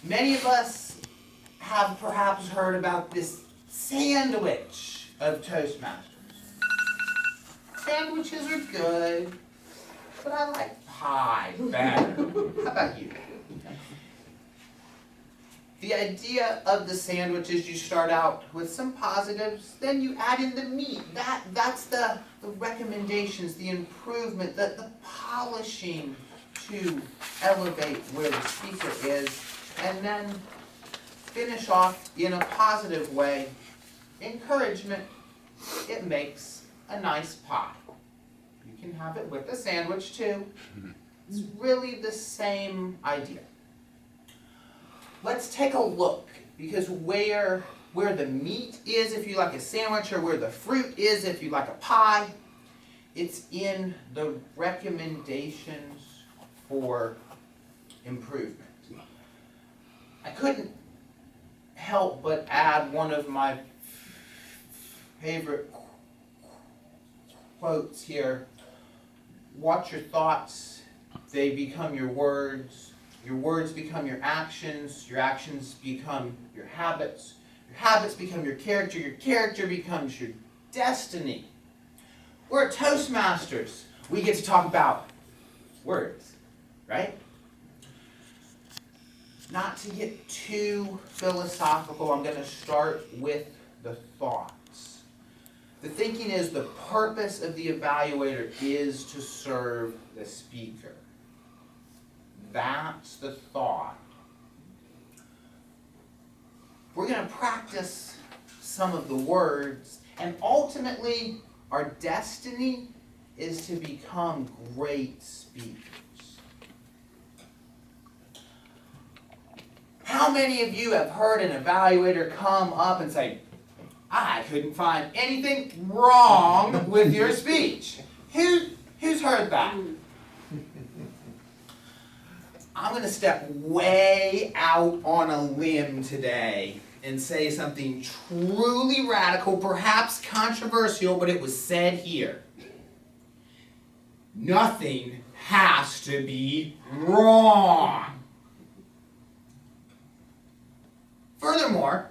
Many of us have perhaps heard about this sandwich of Toastmasters. Sandwiches are good, but I like pie better. How about you? The idea of the sandwich is you start out with some positives, then you add in the meat. That's the recommendations, the improvement, the polishing to elevate where the speaker is, and then finish off in a positive way. Encouragement, it makes a nice pie. You can have it with a sandwich too. It's really the same idea. Let's take a look, because where the meat is if you like a sandwich, or where the fruit is if you like a pie, it's in the recommendations for improvement. I couldn't help but add one of my favorite quotes here. Watch your thoughts, they become your words become your actions become your habits become your character becomes your destiny. We're at Toastmasters. We get to talk about words, right? Not to get too philosophical, I'm going to start with the thoughts. The thinking is the purpose of the evaluator is to serve the speaker. That's the thought. We're going to practice some of the words, and ultimately our destiny is to become great speakers. How many of you have heard an evaluator come up and say, I couldn't find anything wrong with your speech? Who's heard that? I'm going to step way out on a limb today and say something truly radical, perhaps controversial, but it was said here. Nothing has to be wrong. Furthermore,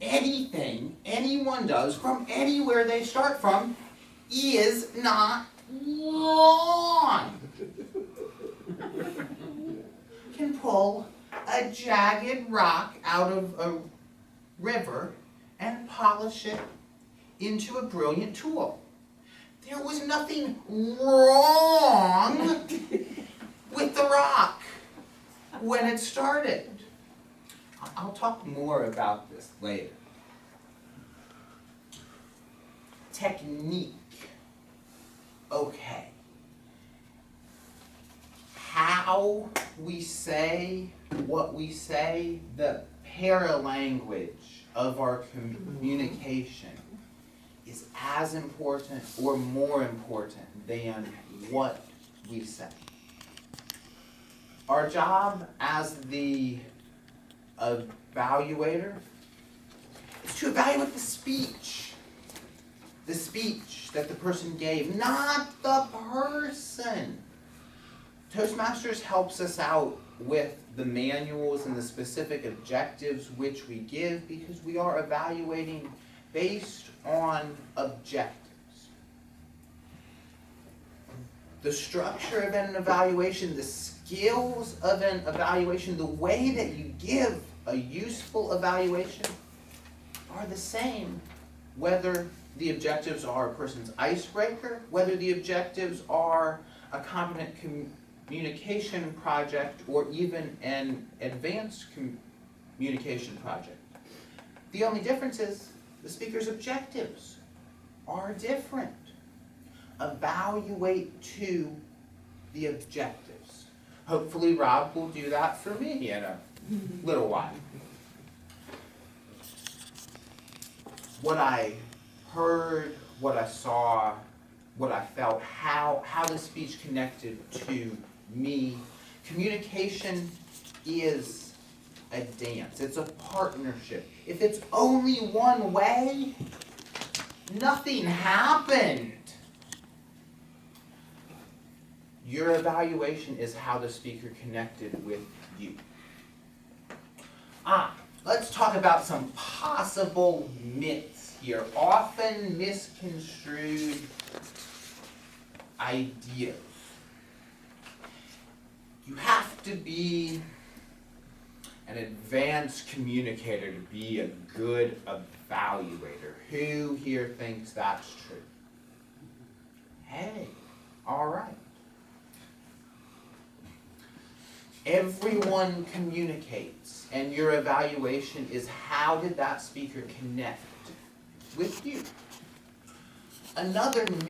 anything anyone does from anywhere they start from is not wrong. Can pull a jagged rock out of a river and polish it into a brilliant tool. There was nothing wrong with the rock when it started. I'll talk more about this later. Technique. Okay. How we say what we say, the paralanguage of our communication is as important or more important than what we say. Our job as the evaluator is to evaluate the speech that the person gave, not the person. Toastmasters helps us out with the manuals and the specific objectives which we give, because we are evaluating based on objectives. The structure of an evaluation, the skills of an evaluation, the way that you give a useful evaluation are the same, whether the objectives are a person's icebreaker, whether the objectives are a competent communication project, or even an advanced communication project. The only difference is the speaker's objectives are different. Evaluate to the objectives. Hopefully Rob will do that for me in a little while. What I heard, what I saw, what I felt, how the speech connected to me. Communication is a dance. It's a partnership. If it's only one way, nothing happened. Your evaluation is how the speaker connected with you. Let's talk about some possible myths here, often misconstrued ideas. You have to be an advanced communicator to be a good evaluator. Who here thinks that's true? Hey, all right. Everyone communicates, and your evaluation is how did that speaker connect with you? Another